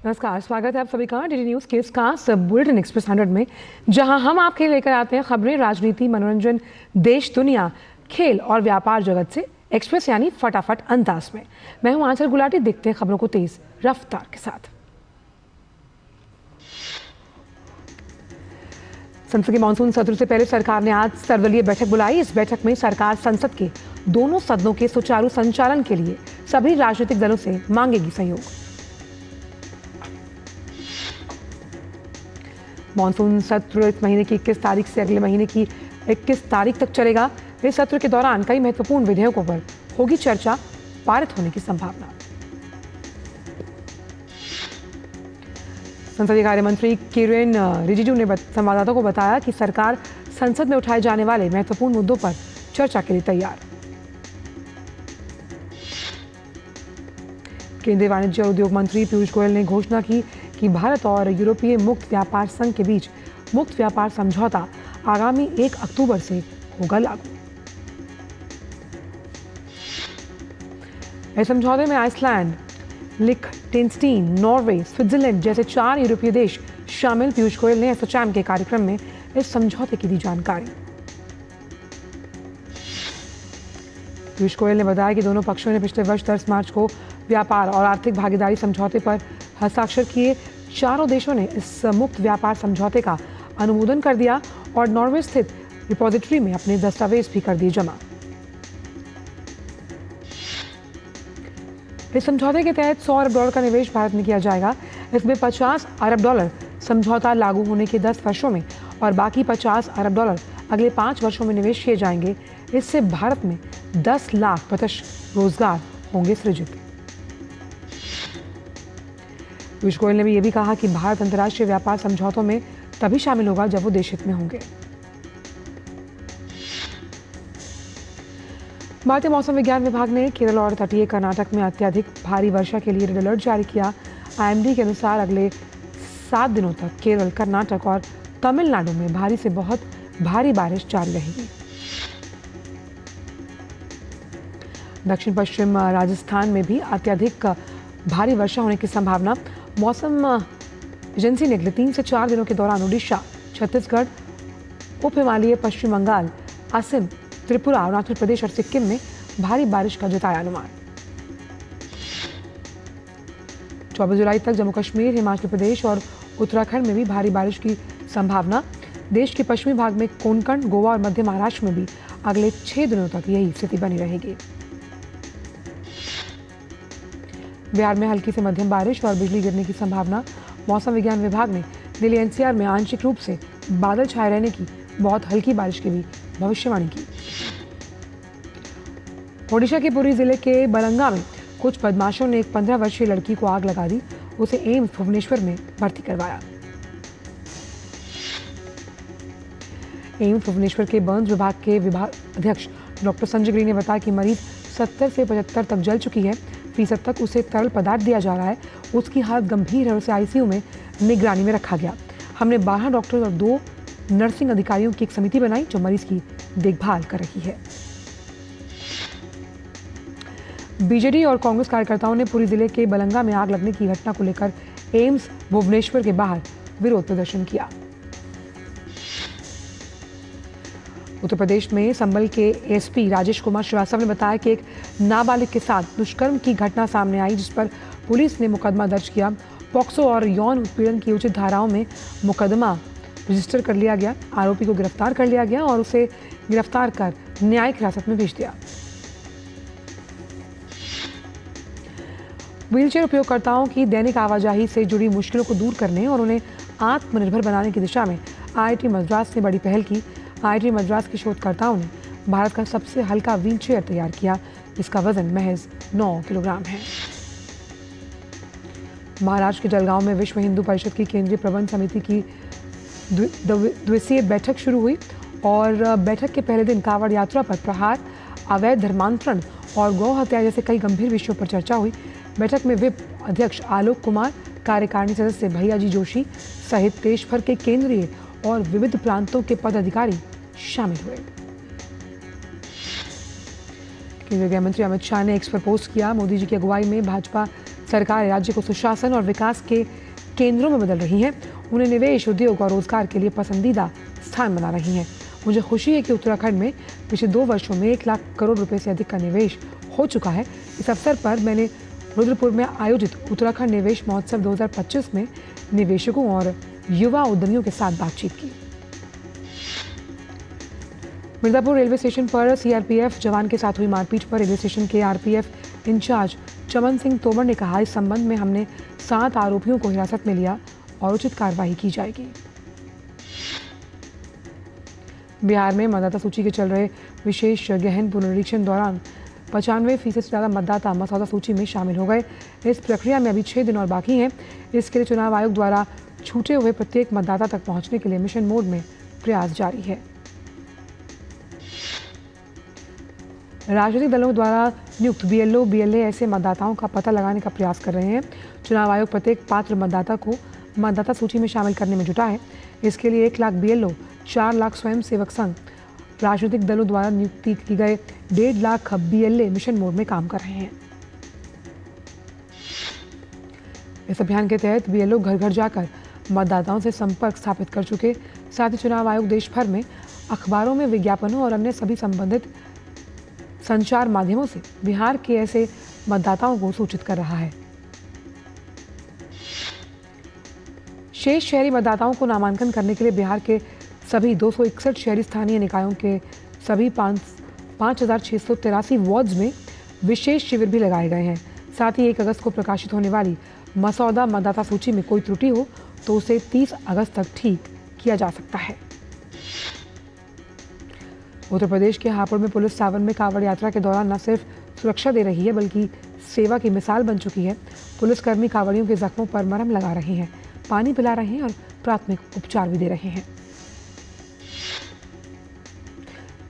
नमस्कार, स्वागत है आप सभी का डीडी न्यूज़ के इस खास बुलेटिन एक्सप्रेस 100 में, जहां हम आपके लिए लेकर आते हैं खबरें राजनीति, मनोरंजन, देश दुनिया, खेल और व्यापार जगत से एक्सप्रेस यानी फटाफट अंदाज में। मैं हूं आंचल गुलाटी। देखते हैं खबरों को तेज रफ्तार के साथ। संसद के मानसून सत्र से पहले सरकार ने आज सर्वदलीय बैठक बुलाई। इस बैठक में सरकार संसद के दोनों सदनों के सुचारू संचालन के लिए सभी राजनीतिक दलों से मांगेगी सहयोग। मानसून सत्र इस महीने की 21 तारीख से अगले महीने की 21 तारीख तक चलेगा। इस सत्र के दौरान कई महत्वपूर्ण विधेयकों पर होगी चर्चा, पारित होने की संभावना। संसदीय कार्य मंत्री किरेन रिजिजू ने संवाददाताओं को बताया कि सरकार संसद में उठाए जाने वाले महत्वपूर्ण मुद्दों पर चर्चा के लिए तैयार। केंद्रीय वाणिज्य और उद्योग मंत्री पीयूष गोयल ने घोषणा की कि भारत और यूरोपीय मुक्त व्यापार संघ के बीच मुक्त व्यापार समझौता आगामी 1 अक्टूबर से होगा लागू। इस समझौते में आइसलैंड, लिechtenstein, नॉर्वे, स्विट्जरलैंड जैसे 4 यूरोपीय देश शामिल। पीयूष गोयल ने एसोचैम के कार्यक्रम में इस समझौते की दी जानकारी। पीयूष गोयल ने बताया कि दोनों पक्षों ने पिछले वर्ष 10 मार्च को व्यापार और आर्थिक भागीदारी समझौते पर हस्ताक्षर किए। चारों देशों ने इस मुक्त व्यापार समझौते का अनुमोदन कर दिया और नॉर्वे स्थित रिपोजिटरी में अपने दस्तावेज भी कर दिए जमा। इस समझौते के तहत $100 अरब का निवेश भारत में किया जाएगा। इसमें $50 अरब समझौता लागू होने के 10 वर्षों में और बाकी $50 अरब अगले 5 वर्षों में निवेश किए जाएंगे। इससे भारत में 10 लाख प्रत्यक्ष रोजगार होंगे सृजित। पीयूष गोयल ने यह भी कहा कि भारत अंतर्राष्ट्रीय व्यापार समझौतों में तभी शामिल होगा जब वो देश हित में होंगे। भारतीय मौसम विज्ञान विभाग ने केरल और तटीय कर्नाटक में अत्यधिक भारी वर्षा के लिए रेड अलर्ट जारी किया। आईएमडी के अनुसार अगले 7 दिनों तक केरल, कर्नाटक और तमिलनाडु में भारी से बहुत भारी बारिश जारी रहेगी। दक्षिण पश्चिम राजस्थान में भी अत्यधिक भारी वर्षा होने की संभावना। मौसम एजेंसी ने अगले 3 से 4 दिनों के दौरान उड़ीसा, छत्तीसगढ़, उप हिमालय, पश्चिम बंगाल, असम, त्रिपुरा, अरुणाचल प्रदेश और सिक्किम में भारी बारिश का जताया अनुमान। 24 जुलाई तक जम्मू कश्मीर, हिमाचल प्रदेश और उत्तराखंड में भी भारी बारिश की संभावना। देश के पश्चिमी भाग में कोंकण, गोवा और मध्य महाराष्ट्र में भी अगले 6 दिनों तक यही स्थिति बनी रहेगी। बिहार में हल्की से मध्यम बारिश और बिजली गिरने की संभावना। मौसम विज्ञान विभाग ने दिल्ली एनसीआर में आंशिक रूप से बादल छाए रहने की, बहुत हल्की बारिश की भी भविष्यवाणी की। ओडिशा के पुरी जिले के बलंगा में कुछ बदमाशों ने एक 15 वर्षीय लड़की को आग लगा दी। उसे एम्स भुवनेश्वर में भर्ती करवाया। एम्स भुवनेश्वर के बर्न्स विभाग के विभाग अध्यक्ष डॉक्टर संजय गिरी ने बताया कि मरीज 70 से 75 तक जल चुकी है। फीसद तक उसे तरल पदार्थ दिया जा रहा है। उसकी हालत गंभीर है और उसे आईसीयू में निगरानी में रखा गया। हमने 12 डॉक्टर और 2 नर्सिंग अधिकारियों की एक समिति बनाई जो मरीज की देखभाल कर रही है। बीजेडी और कांग्रेस कार्यकर्ताओं ने पुरी जिले के बलंगा में आग लगने की घटना को लेकर एम्स भुवनेश्वर के बाहर विरोध प्रदर्शन किया। उत्तर प्रदेश में संभल के एसपी राजेश कुमार श्रीवास्तव ने बताया कि एक नाबालिग के साथ दुष्कर्म की घटना सामने आई, जिस पर पुलिस ने मुकदमा दर्ज किया। पॉक्सो और यौन उत्पीड़न की उचित धाराओं में मुकदमा रजिस्टर कर लिया गया। आरोपी को गिरफ्तार कर लिया गया और उसे गिरफ्तार कर न्यायिक हिरासत में भेज दिया। व्हीलचेयर उपयोगकर्ताओं की दैनिक आवाजाही से जुड़ी मुश्किलों को दूर करने और उन्हें आत्मनिर्भर बनाने की दिशा में आईआईटी मद्रास ने बड़ी पहल की। आईआईटी मद्रास के शोधकर्ताओं ने भारत का सबसे हल्का व्हीलचेयर तैयार किया। इसका वजन महज 9 किलोग्राम है। महाराष्ट्र के जलगांव में विश्व हिंदू परिषद की केंद्रीय प्रबंध समिति की दिवसीय बैठक शुरू हुई और बैठक के पहले दिन कांवड़ यात्रा पर प्रहार, अवैध धर्मांतरण और गौ हत्या जैसे कई गंभीर विषयों पर चर्चा हुई। बैठक में विप अध्यक्ष आलोक कुमार, कार्यकारिणी सदस्य भैयाजी जोशी सहित देश भर के केंद्रीय और विविध प्रांतों के पदाधिकारी शामिल हुए। केंद्रीय गृह मंत्री अमित शाह ने एक्स पर पोस्ट किया। मोदी जी की अगुवाई में भाजपा सरकार राज्य को सुशासन और विकास के केंद्रों में बदल रही है, उन्हें निवेश, उद्योग और रोजगार के लिए पसंदीदा स्थान बना रही हैं। मुझे खुशी है कि उत्तराखंड में पिछले 2 वर्षों में 1 लाख करोड़ रुपए से अधिक का निवेश हो चुका है। इस अवसर पर मैंने रुद्रपुर में आयोजित उत्तराखंड निवेश महोत्सव 2025 में निवेशकों और युवा उद्यमियों के साथ बातचीत की। मिर्जापुर रेलवे स्टेशन पर सीआरपीएफ जवान के साथ हुई मारपीट पर रेलवे स्टेशन के आरपीएफ इंचार्ज चमन सिंह तोमर ने कहा, इस संबंध में हमने 7 आरोपियों को हिरासत में लिया और उचित कार्रवाई की जाएगी। बिहार में मतदाता सूची के चल रहे विशेष गहन पुनरीक्षण दौरान 95% से ज़्यादा मतदाता मसौदा सूची में शामिल हो गए। इस प्रक्रिया में अभी 6 दिन और बाकी हैं। इसके लिए चुनाव आयोग द्वारा छूटे हुए प्रत्येक मतदाता तक पहुंचने के लिए मिशन मोड में प्रयास जारी है। राजनीतिक दलों द्वारा नियुक्त बीएलओ, बीएलए ऐसे मतदाताओं का पता लगाने का प्रयास कर रहे हैं। चुनाव आयोग प्रत्येक पात्र मतदाता को मतदाता सूची में शामिल करने में जुटा है। इसके लिए 1 लाख बीएलओ, 4 लाख स्वयं सेवक संघ, राजनीतिक दलों द्वारा नियुक्ति की गए 1.5 लाख बीएलए मिशन मोड में काम कर रहे हैं। इस अभियान के तहत बीएलओ घर घर जाकर मतदाताओं से संपर्क स्थापित कर चुके। साथ ही चुनाव आयोग देश भर में अखबारों में विज्ञापनों और अन्य सभी संबंधित संचार माध्यमों से बिहार के ऐसे मतदाताओं को सूचित कर रहा है। शेष शहरी मतदाताओं को नामांकन करने के लिए बिहार के सभी 261 शहरी स्थानीय निकायों के सभी 5,683 वार्ड्स में विशेष शिविर भी लगाए गए हैं। साथ ही 1 अगस्त को प्रकाशित होने वाली मसौदा मतदाता सूची में कोई त्रुटि हो तो उसे 30 अगस्त तक ठीक किया जा सकता है। उत्तर प्रदेश के हापुड़ में पुलिस सावन में कांवड़ यात्रा के दौरान न सिर्फ सुरक्षा दे रही है बल्कि सेवा की मिसाल बन चुकी है। पुलिसकर्मी कांवड़ियों के जख्मों पर मरहम लगा रहे हैं, पानी पिला रहे हैं और प्राथमिक उपचार भी दे रहे हैं।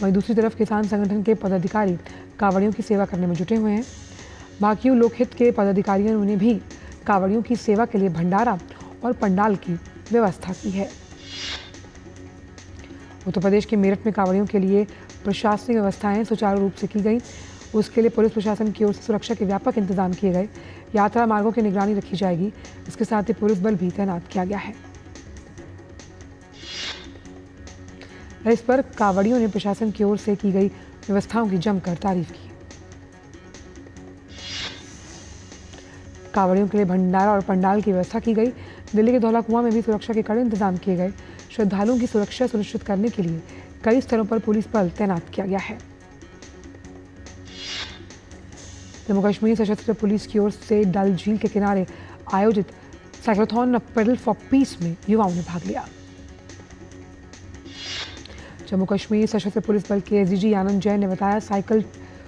वहीं दूसरी तरफ किसान संगठन के पदाधिकारी कांवड़ियों की सेवा करने में जुटे हुए हैं। भाकियू लोकहित के पदाधिकारियों ने भी कांवड़ियों की सेवा के लिए भंडारा और पंडाल की व्यवस्था की है। उत्तर प्रदेश के मेरठ में कांवड़ियों के लिए प्रशासनिक व्यवस्थाएं सुचारू रूप से की गई। उसके लिए पुलिस प्रशासन की ओर से सुरक्षा के व्यापक इंतजाम किए गए। यात्रा मार्गों की निगरानी रखी जाएगी। इसके साथ ही पुलिस बल भी तैनात किया गया है। इस पर कांवड़ियों ने प्रशासन की ओर से की गई व्यवस्थाओं की जमकर तारीफ की। कांवड़ियों के लिए भंडारा और पंडाल की व्यवस्था की गई। दिल्ली के धौला कुआं में भी सुरक्षा के कड़े इंतजाम किए गए। श्रद्धालुओं की सुरक्षा सुनिश्चित करने के लिए कई स्तरों पर पुलिस बल तैनात किया गया है। जम्मू कश्मीर सशस्त्र पुलिस की ओर से डल झील के किनारे आयोजित साइक्लोथॉन पेडल फॉर पीस में युवाओं ने भाग लिया। जम्मू कश्मीर सशस्त्र पुलिस बल के एसडीजी आनंद जैन ने बताया, साइकिल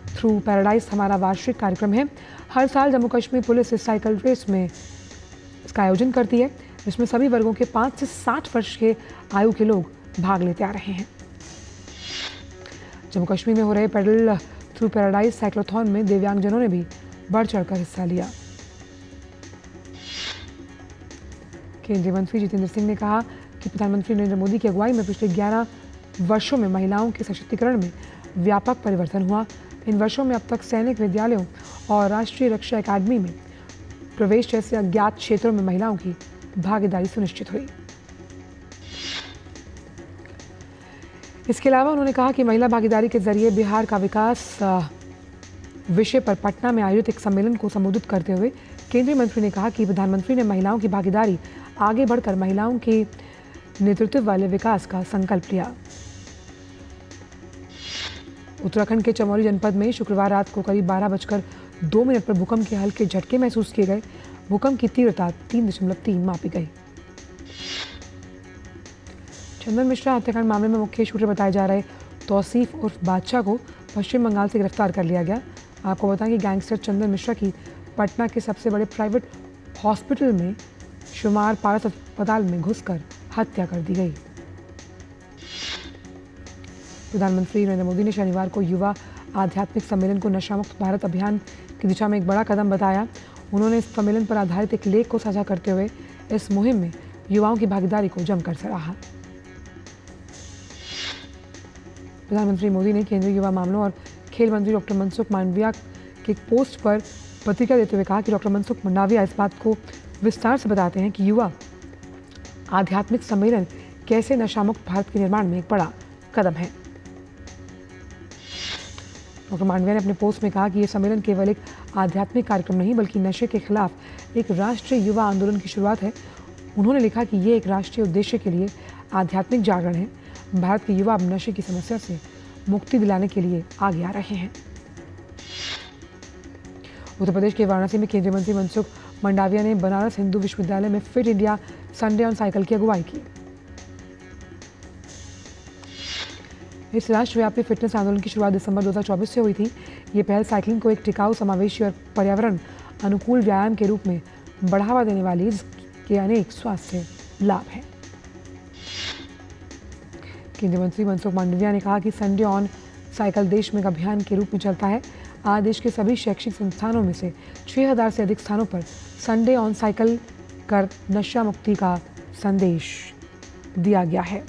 थ्रू पैराडाइज हमारा वार्षिक कार्यक्रम है। हर साल जम्मू कश्मीर पुलिस इस साइकिल रेस में इसका आयोजन करती है। इसमें सभी वर्गों के 5 से 60 वर्ष के आयु के लोग भाग लेते आ रहे हैं। जम्मू कश्मीर में हो रहे पेडल थ्रू पैराडाइज साइक्लोथॉन में दिव्यांगजनों ने भी बढ़ चढ़कर हिस्सा लिया। केंद्रीय मंत्री जितेंद्र सिंह ने कहा कि प्रधानमंत्री नरेंद्र मोदी की अगुवाई में पिछले 11 वर्षों में महिलाओं के सशक्तिकरण में व्यापक परिवर्तन हुआ। इन वर्षों में अब तक सैनिक विद्यालयों और राष्ट्रीय रक्षा अकादमी में प्रवेश जैसे अज्ञात क्षेत्रों में महिलाओं की भागीदारी सुनिश्चित हुई। इसके अलावा उन्होंने कहा कि महिला भागीदारी के जरिए बिहार का विकास विषय पर पटना में आयोजित एक सम्मेलन को संबोधित करते हुए केंद्रीय मंत्री ने कहा कि प्रधानमंत्री ने महिलाओं की भागीदारी आगे बढ़कर महिलाओं के नेतृत्व वाले विकास का संकल्प लिया। उत्तराखंड के चमोली जनपद में शुक्रवार रात को करीब 12:02 पर भूकंप के हल्के झटके महसूस किए गए। भूकंप की तीव्रता 3.3 मापी गई। चंदन मिश्रा हत्याकांड मामले में मुख्य शूटर बताए जा रहे तौसीफ उर्फ बादशाह को पश्चिम बंगाल से गिरफ्तार कर लिया गया। आपको बताएं कि गैंगस्टर चंदन मिश्रा की पटना के सबसे बड़े प्राइवेट हॉस्पिटल में शुमार पारस अस्पताल में घुसकर हत्या कर दी गई। प्रधानमंत्री नरेंद्र मोदी ने शनिवार को युवा आध्यात्मिक सम्मेलन को नशामुक्त भारत अभियान की दिशा में एक बड़ा कदम बताया। उन्होंने इस सम्मेलन पर आधारित एक लेख को साझा करते हुए इस मुहिम में युवाओं की भागीदारी को जमकर सराहा। प्रधानमंत्री मोदी ने केंद्रीय युवा मामलों और खेल मंत्री डॉक्टर मनसुख मांडविया के एक पोस्ट पर प्रतिक्रिया देते हुए कहा कि डॉक्टर मनसुख मंडाविया इस बात को विस्तार से बताते हैं कि युवा आध्यात्मिक सम्मेलन कैसे नशामुक्त भारत के निर्माण में एक बड़ा कदम है। डॉक्टर मांडविया ने अपने पोस्ट में कहा कि यह सम्मेलन केवल एक आध्यात्मिक कार्यक्रम नहीं बल्कि नशे के खिलाफ एक राष्ट्रीय युवा आंदोलन की शुरुआत है। उन्होंने लिखा कि ये एक राष्ट्रीय उद्देश्य के लिए आध्यात्मिक जागरण है। भारत के युवा अब नशे की समस्या से मुक्ति दिलाने के लिए आगे आ रहे हैं। उत्तर प्रदेश के वाराणसी में केंद्रीय मंत्री मनसुख मंडाविया ने बनारस हिंदू विश्वविद्यालय में fit India Sunday on cycle की अगुवाई की। इस राष्ट्रव्यापी फिटनेस आंदोलन की शुरुआत दिसंबर 2024 से हुई थी। ये पहल साइकिलिंग को एक टिकाऊ, समावेशी और पर्यावरण अनुकूल व्यायाम के रूप में बढ़ावा देने वाली इसके अनेक स्वास्थ्य लाभ हैं। केंद्रीय मंत्री मनसुख मांडविया ने कहा कि संडे ऑन साइकिल देश में एक अभियान के रूप में चलता है। आज देश के सभी शैक्षिक संस्थानों में से 6000 से अधिक स्थानों पर संडे ऑन साइकिल कर नशा मुक्ति का संदेश दिया गया है।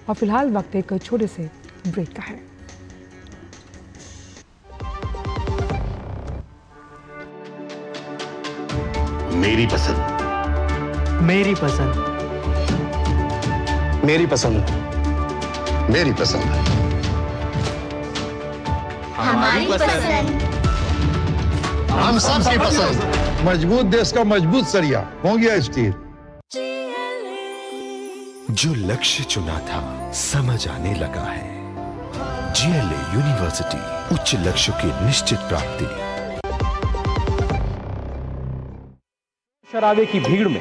और फिलहाल वक्त एक छोटे से ब्रेक का है। मेरी पसंद, मेरी पसंद, मेरी पसंद, मेरी पसंद, हमारी पसंद, हम सबकी पसंद। मजबूत देश का मजबूत सरिया हो गया स्टील। जो लक्ष्य चुना था समझ आने लगा है। GLA यूनिवर्सिटी, उच्च लक्ष्य की निश्चित प्राप्ति। शराबे की भीड़ में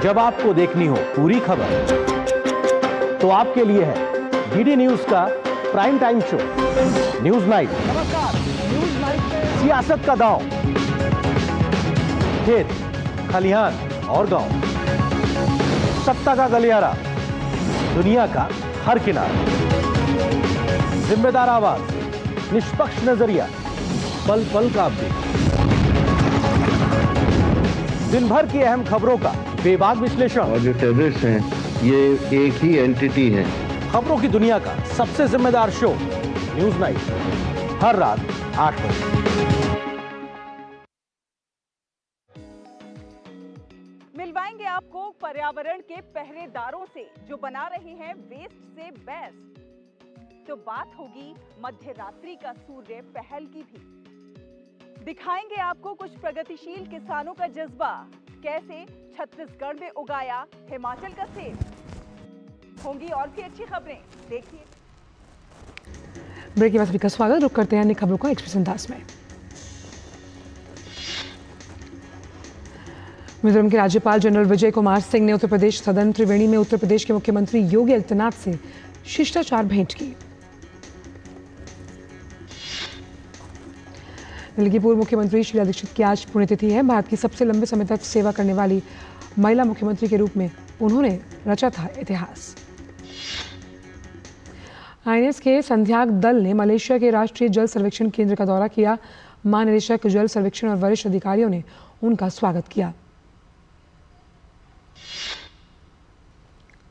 जब आपको देखनी हो पूरी खबर, तो आपके लिए है DD न्यूज का prime time show news night. नमस्कार, न्यूज नाइट में सियासत का दांव, खेत, खलिहान और गांव, सत्ता का गलियारा, दुनिया का हर किनारा, जिम्मेदार आवाज, निष्पक्ष नजरिया, पल पल का अपडेट, दिन भर की अहम खबरों का बेबाक विश्लेषण। और जो टेररिस्ट हैं ये एक ही एंटिटी है। खबरों की दुनिया का सबसे जिम्मेदार शो न्यूज नाइट, हर रात 8 बजे। मिलवाएंगे आपको पर्यावरण के पहरेदारों से जो बना रहे हैं वेस्ट से बेस्ट। तो बात होगी मध्य रात्रि का सूर्य पहल की भी। दिखाएंगे आपको कुछ प्रगतिशील किसानों का जज्बा, कैसे छत्तीसगढ़ में उगाया हिमाचल का सेब। होंगी और भी अच्छी खबरें, देखिए। ब्रेक के बाद सभी का स्वागत। रुक करते हैं अन्य खबरों का एक्सप्रेस अंदाज में। मिजोरम के राज्यपाल जनरल विजय कुमार सिंह ने उत्तर प्रदेश सदन त्रिवेणी में उत्तर प्रदेश के मुख्यमंत्री योगी आदित्यनाथ से शिष्टाचार भेंट की। दिल्ली की पूर्व मुख्यमंत्री शीला दीक्षित की आज पुण्यतिथि है। भारत की सबसे लंबे समय तक सेवा करने वाली महिला मुख्यमंत्री के रूप में उन्होंने रचा था इतिहास। INS के संध्याक दल ने मलेशिया के राष्ट्रीय जल सर्वेक्षण केंद्र का दौरा किया। महानिदेशक जल सर्वेक्षण और वरिष्ठ अधिकारियों ने उनका स्वागत किया।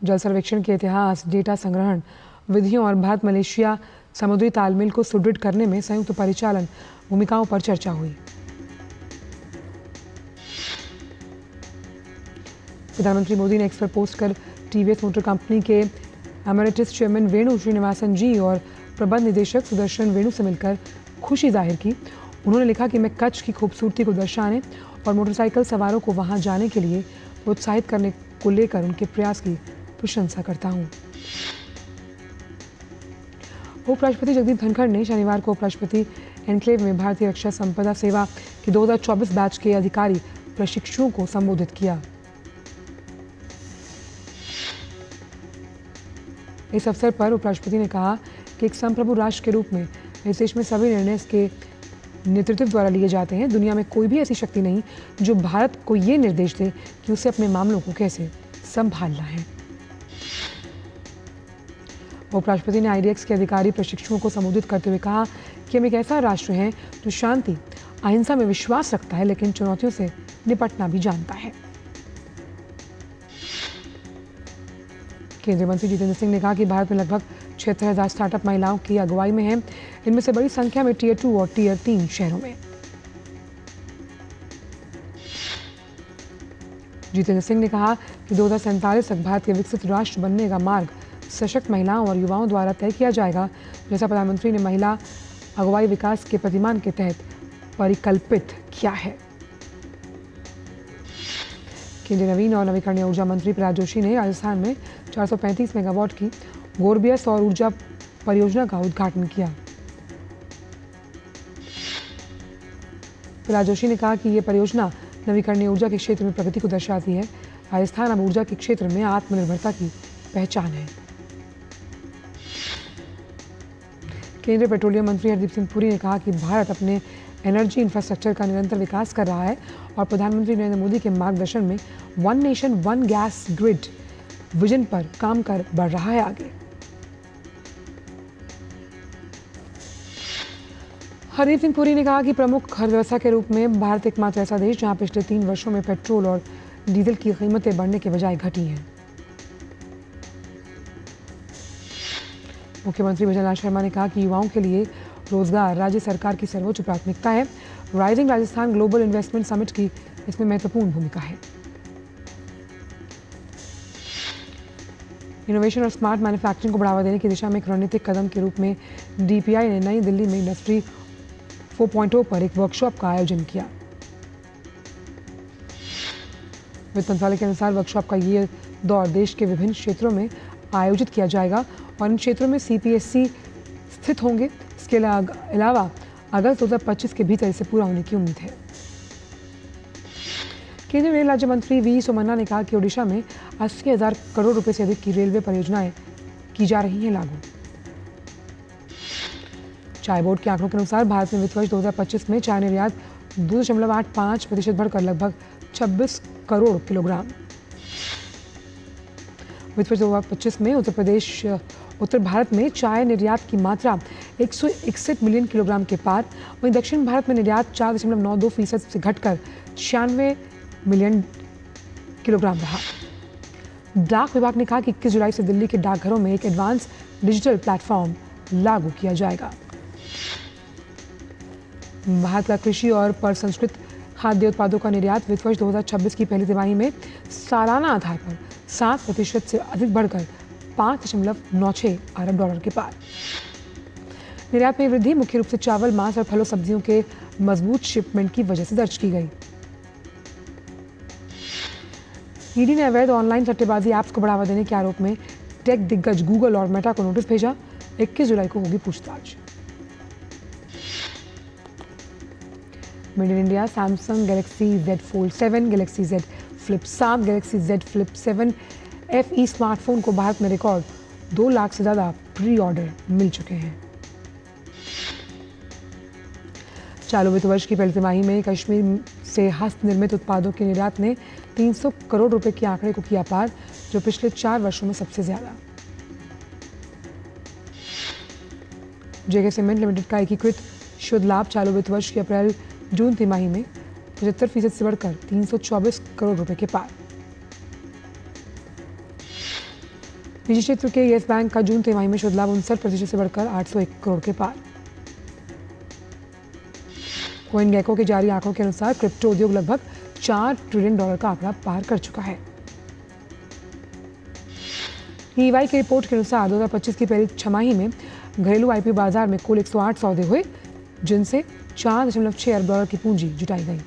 जल सर्वेक्षण के इतिहास, डेटा संग्रहण विधियों और भारत मलेशिया समुद्री तालमेल को सुदृढ़ करने में संयुक्त परिचालन भूमिकाओं पर चर्चा हुई। प्रधानमंत्री मोदी ने एक्स पर पोस्ट कर TVS मोटर कंपनी के एमेरिटस चेयरमैन वेणु श्रीनिवासन जी और प्रबंध निदेशक सुदर्शन वेणु से मिलकर खुशी जाहिर की। उन्होंने लिखा कि मैं कच्छ की खूबसूरती को दर्शाने और मोटरसाइकिल सवारों को वहां जाने के लिए प्रोत्साहित करने को लेकर उनके प्रयास की प्रशंसा करता हूं। उपराष्ट्रपति जगदीप धनखड़ ने शनिवार को उपराष्ट्रपति एनक्लेव में भारतीय रक्षा संपदा सेवा के 2024 बैच के अधिकारी प्रशिक्षुओं को संबोधित किया। इस अवसर पर उपराष्ट्रपति ने कहा कि एक संप्रभु राष्ट्र के रूप में इस देश में सभी निर्णय के नेतृत्व द्वारा लिए जाते हैं। दुनिया में कोई भी ऐसी शक्ति नहीं जो भारत को ये निर्देश दे कि उसे अपने मामलों को कैसे संभालना है। उपराष्ट्रपति ने IDX के अधिकारी प्रशिक्षुओं को संबोधित करते हुए कहा कि हम एक ऐसा राष्ट्र हैं जो शांति, अहिंसा में विश्वास रखता है लेकिन चुनौतियों से निपटना भी जानता है। केंद्रीय मंत्री जितेंद्र सिंह ने कहा कि भारत में लगभग 76,000 स्टार्टअप महिलाओं की अगुवाई में हैं। इनमें से बड़ी संख्या में टियर 2 और टियर 3 शहरों में। जितेंद्र सिंह ने कहा कि 2047 तक भारत के विकसित राष्ट्र बनने का मार्ग सशक्त महिलाओं और युवाओं द्वारा तय किया जाएगा, जैसा प्रधानमंत्री ने महिला अगुवाई विकास के प्रतिमान के तहत परिकल्पित किया है। केंद्रीय नवीन और नवीकरणीय ऊर्जा मंत्री प्रहलाद जोशी ने राजस्थान में 435 मेगावाट की गोरबिया सौर ऊर्जा परियोजना का उद्घाटन किया। प्रहलाद जोशी ने कहा कि ये परियोजना नवीकरणीय ऊर्जा के क्षेत्र में प्रगति को दर्शाती है। राजस्थान अब ऊर्जा के क्षेत्र में आत्मनिर्भरता की पहचान है। केंद्रीय पेट्रोलियम मंत्री हरदीप सिंह पुरी ने कहा कि भारत अपने एनर्जी इंफ्रास्ट्रक्चर का निरंतर विकास कर रहा है और प्रधानमंत्री नरेंद्र मोदी के मार्गदर्शन में one nation one gas grid vision पर काम कर बढ़ रहा है आगे। हरदीप सिंह पुरी ने कहा कि प्रमुख अर्थव्यवस्था के रूप में भारत एकमात्र ऐसा देश जहां पिछले 3 वर्षों में पेट्रोल और डीजल की कीमतें बढ़ने के बजाय घटी हैं। मुख्यमंत्री भजनलाल शर्मा ने कहा कि युवाओं के लिए रोजगार राज्य सरकार की सर्वोच्च प्राथमिकता है। Rising Rajasthan global investment summit की इसमें महत्वपूर्ण भूमिका है। इनोवेशन और स्मार्ट मैन्युफैक्चरिंग को बढ़ावा देने की दिशा में एक रणनीतिक कदम के रूप में डीपीआई ने नई दिल्ली में इंडस्ट्री 4.0 पर एक वर्कशॉप का आयोजन किया। वित्त मंत्रालय के अनुसार वर्कशॉप का ये दौर देश के विभिन्न क्षेत्रों में आयोजित किया जाएगा और इन क्षेत्रों में सीपीएससी स्थित होंगे। इसके अलावा अगस्त 2025 के भीतर इसे पूरा होने की उम्मीद है। केंद्रीय रेल राज्य मंत्री वी सोमन्ना ने कहा कि ओडिशा में 80,000 करोड़ रुपए से अधिक की रेलवे परियोजनाएं की जा रही हैं लागू। चाय बोर्ड के आंकड़ों के अनुसार भारत में वित्त वर्ष 2025 में चाय निर्यात 2.85% बढ़कर लगभग 26 करोड़ किलोग्राम। वित्त वर्ष 2025 में उत्तर भारत में चाय निर्यात की मात्रा 161 मिलियन किलोग्राम के पार, वहीं दक्षिण भारत में निर्यात 4.92% से घटकर 96 मिलियन किलोग्राम रहा। डाक विभाग ने कहा कि 21 जुलाई से दिल्ली के डाकघरों में एक एडवांस डिजिटल प्लेटफॉर्म लागू किया जाएगा। भारत का कृषि और प्रसंस्कृत खाद्य उत्पादों का निर्यात वित्त वर्ष 2026 की पहली तिमाही में सालाना आधार पर 7% से अधिक बढ़कर 5.96 अरब डॉलर के पार। निर्यात में वृद्धि मुख्य रूप से चावल, मांस और फलों सब्जियों के मजबूत शिपमेंट की वजह से दर्ज की गई। ईडी ने अवैध ऑनलाइन सट्टेबाजी ऐप्स को बढ़ावा देने के आरोप में टेक दिग्गज गूगल और मेटा को नोटिस भेजा। 21 जुलाई को होगी पूछताछ। Made in India Samsung Galaxy Z Fold 7, Galaxy Z Flip 7, Galaxy Z Flip 7 FE smartphone को भारत में रिकॉर्ड 2 लाख से ज़्यादा प्री ऑर्डर मिल चुके हैं। चालू वित्त वर्ष की पहली तिमाही में कश्मीर से हस्त निर्मित उत्पादों के निर्यात ने 300 करोड़ रुपए के आंकड़े को किया पार, जो पिछले 4 वर्षों में सबसे ज्यादा। जेके सीमेंट लिमिटेड का एकीकृत शुद्ध लाभ चालू वित्त वर्ष की अप्रैल-जून तिमाही में 75% से बढ़कर 324 करोड़ रुपए के पार। निजी क्षेत्र के येस बैंक का जून तिमाही में शुद्ध लाभ 59% से बढ़कर 801 करोड़ के पार। कोइन गैको के जारी आंकड़ों के अनुसार क्रिप्टो उद्योग लगभग $4 ट्रिलियन का आंकड़ा पार कर चुका है। EY की रिपोर्ट के अनुसार 2025 की पहली छमाही में घरेलू आईपीओ बाजार में कुल 108 सौदे हुए, जिनसे 4.6 अरब डॉलर की पूंजी जुटाई गई।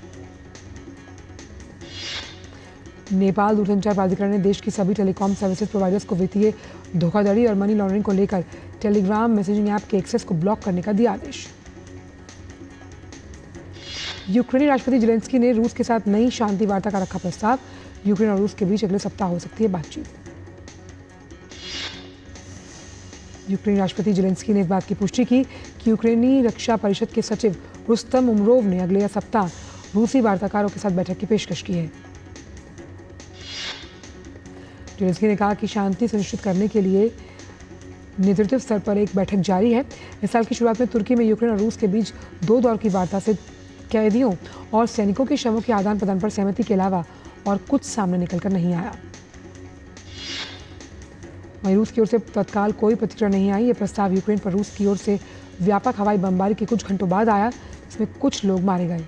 नेपाल दूरसंचार प्राधिकरण ने देश की सभी टेलीकॉम सर्विसेज प्रोवाइडर्स को वित्तीय धोखाधड़ी और मनी लॉन्ड्रिंग को लेकर टेलीग्राम मैसेजिंग ऐप के एक्सेस को ब्लॉक करने का दिया आदेश। यूक्रेनी राष्ट्रपति जेलेंस्की ने रूस के साथ नई शांति वार्ता का रखा प्रस्ताव। यूक्रेन और रूस के बीच अगले सप्ताह हो सकती है बातचीत। यूक्रेनी राष्ट्रपति जेलेंस्की ने इस बात की पुष्टि की कि यूक्रेनी रक्षा परिषद के सचिव रुस्तम उमरोव ने अगले सप्ताह रूसी वार्ताकारों के साथ बैठक की पेशकश की है। जेलेंस्की ने कहा कि शांति सुनिश्चित करने के लिए नेतृत्व स्तर पर एक बैठक जारी है। इस साल की शुरुआत में तुर्की में यूक्रेन और रूस के बीच 2 दौर की वार्ता से कैदियों और सैनिकों के शवों के आदान प्रदान पर सहमति के अलावा और कुछ सामने निकलकर नहीं आया। वहीं रूस की ओर से तत्काल कोई प्रतिक्रिया नहीं आई। ये प्रस्ताव यूक्रेन पर रूस की ओर से व्यापक हवाई बमबारी के कुछ घंटों बाद आया, इसमें कुछ लोग मारे गए।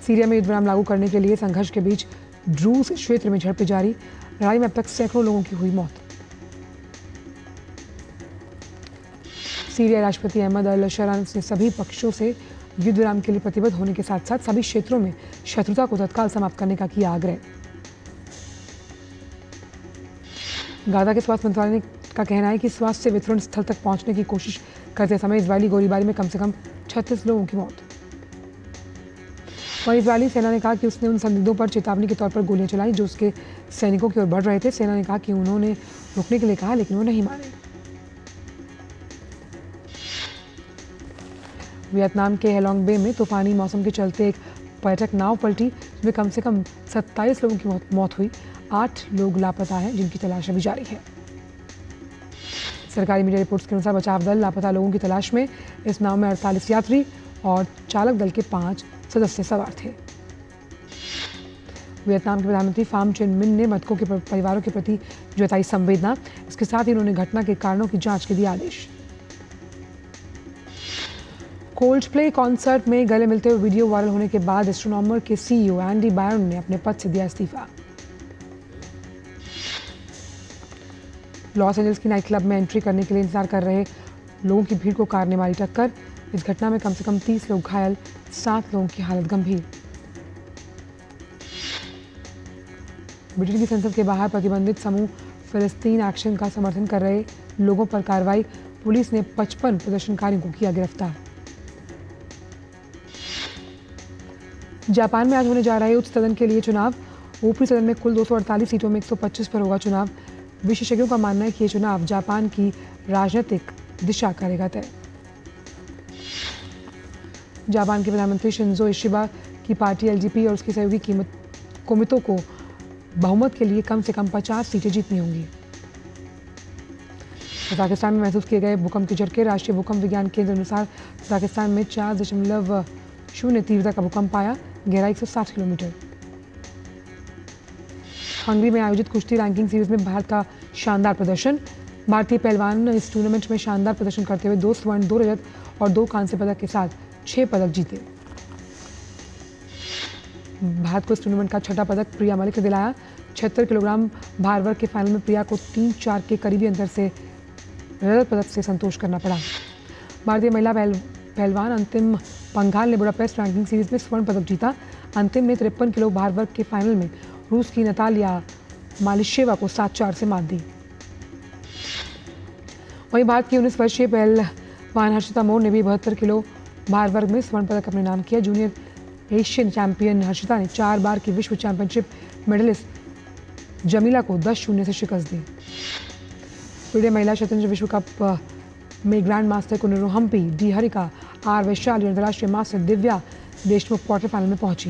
सीरिया में युद्ध विराम लागू करने के लिए संघर्ष के बीच ड्रूज क्षेत्र में झड़पें जारी। लड़ाई में अब तक सैकड़ों लोगों की हुई मौत। सीरिया राष्ट्रपति अहमद अल शरा ने सभी पक्षों से युद्ध विराम के लिए प्रतिबद्ध होने के साथ साथ सभी क्षेत्रों में शत्रुता को तत्काल समाप्त करने का किया आग्रह। गाजा के स्वास्थ्य मंत्रालय का कहना है कि स्वास्थ्य वितरण स्थल तक पहुंचने की कोशिश करते समय इजरायली गोलीबारी में कम से कम 36 लोगों की मौत। वहीं इजरायली सेना ने कहा कि उसने उन संदिग्धों पर चेतावनी के तौर पर गोलियां चलाई जो उसके सैनिकों की ओर बढ़ रहे थे। सेना ने कहा कि उन्होंने रुकने के लिए कहा लेकिन वो नहीं माने। वियतनाम के हेलोंग बे में तूफानी मौसम के चलते एक पर्यटक नाव पलटी, जिसमें कम से कम 27 लोगों की मौत हुई। 8 लोग लापता हैं जिनकी तलाश अभी जारी है। सरकारी मीडिया रिपोर्ट्स के अनुसार बचाव दल लापता लोगों की तलाश में। इस नाव में 48 यात्री और चालक दल के 5 सदस्य सवार थे। वियतनाम के प्रधानमंत्री फाम चिन मिन ने मृतकों के परिवारों के प्रति जताई संवेदना। इसके साथ ही उन्होंने घटना के कारणों की जांच के दिए आदेश। कोल्डप्ले कॉन्सर्ट में गले मिलते हुए वीडियो वायरल होने के बाद एस्ट्रोनॉमर के सीईओ एंडी बायरन ने अपने पद से दिया इस्तीफा। लॉस एंजल्स की नाइट क्लब में एंट्री करने के लिए इंतजार कर रहे लोगों की भीड़ को कार ने मारी टक्कर। इस घटना में कम से कम 30 लोग घायल, 7 लोगों की हालत गंभीर। ब्रिटेन की संसद के बाहर प्रतिबंधित समूह फिलिस्तीन एक्शन का समर्थन कर रहे लोगों पर कार्रवाई। पुलिस ने 55 प्रदर्शनकारियों को किया गिरफ्तार। जापान में आज होने जा रहे उच्च सदन के लिए चुनाव। ऊपरी सदन में कुल 248 सीटों में 125 पर होगा चुनाव। विशेषज्ञों का मानना है कि ये चुनाव जापान की राजनीतिक दिशा करेगा तय। जापान के प्रधानमंत्री शिंजो इशिबा की पार्टी एलजेपी और उसकी सहयोगी कोमितो को बहुमत के लिए कम से कम 50 सीटें जीतनी होंगी। कजाकिस्तान में महसूस किए गए भूकंप के झटके। राष्ट्रीय भूकंप विज्ञान केंद्र अनुसार कजाकिस्तान में 4.0 तीव्रता का भूकंप आया, गहराई 160 किलोमीटर। हंगरी में आयोजित कुश्ती रैंकिंग सीरीज में भारत का शानदार प्रदर्शन। भारतीय पहलवान इस टूर्नामेंट में शानदार प्रदर्शन करते हुए 2 स्वर्ण, 2 रजत और 2 कांस्य पदक के साथ 6 पदक जीते। भारत को इस टूर्नामेंट का 6ठा पदक प्रिया मलिक ने दिलाया। 76 किलोग्राम भार वर्ग के फाइनल में प्रिया को 3-4 के करीबी अंतर से रजत पदक से संतोष करना पड़ा। भारतीय महिला पहलवान अंतिम पंघाल ने बुडापेस्ट रैंकिंग सीरीज में स्वर्ण पदक जीता। अंतिम ने 53 किलो भार वर्ग के फाइनल में रूस की नतालिया मालिशेवा को 7-4 से मात दी। वहीं भारत की 19 वर्षीय पहलवान हर्षिता मोर ने भी 72 किलो भार वर्ग में स्वर्ण पदक अपने नाम किया। जूनियर एशियन चैंपियन हर्षिता ने 4 बार की विश्व चैंपियनशिप मेडलिस्ट जमीला को 10-0 से शिकस्त दी। फिडे महिला शतरंज विश्व कप में grand master Koneru Humpy, D Harika, R Vaishali और अंतर्राष्ट्रीय master Divya Deshmukh quarter final में पहुंची।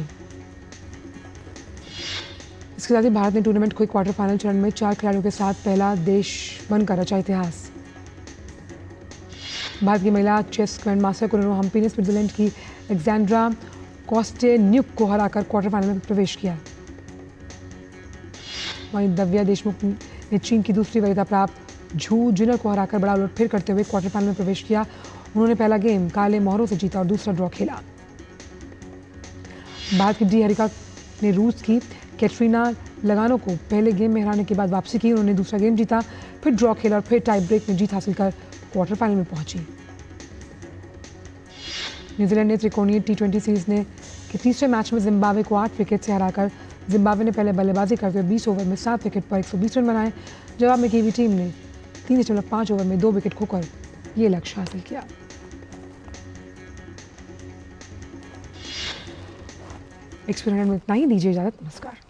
इसके साथ ही भारत ने टूर्नामेंट को क्वार्टर फाइनल चरण में 4 खिलाड़ियों के साथ पहला देश बनकर रचा इतिहास। भारत की महिला chess grand master Koneru Hampi ने स्विट्जरलैंड की एलेक्जेंड्रा कोस्टेन्युक को हराकर क्वार्टर फाइनल में प्रवेश किया। वहीं दिव्या देशमुख ने चीन की दूसरी वरीयता प्राप्त झू जिनर को हराकर बड़ा उलटफेर करते हुए क्वार्टर फाइनल में प्रवेश किया। उन्होंने पहला गेम काले मोहरों से जीता और दूसरा ड्रॉ खेला। भारत की डी हरिका ने रूस की कैटरीना लगानो को पहले गेम में हराने के बाद वापसी की। उन्होंने दूसरा गेम जीता, फिर ड्रॉ खेला और फिर टाई ब्रेक में जीत हासिल कर क्वार्टर फाइनल में पहुंची। न्यूजीलैंड ने त्रिकोणीय T20 सीरीज के तीसरे मैच में जिम्बाब्वे को 8 विकेट से हराकर जिम्बाब्वे ने पहले बल्लेबाजी करते हुए 20 ओवर में 7 विकेट पर 120 रन बनाए। जवाब में कीवी टीम ने 3.5 ओवर में 2 विकेट खोकर ये लक्ष्य हासिल किया। एक्सपेरिमेंट में इतना ही, दीजिए इजाजत, नमस्कार।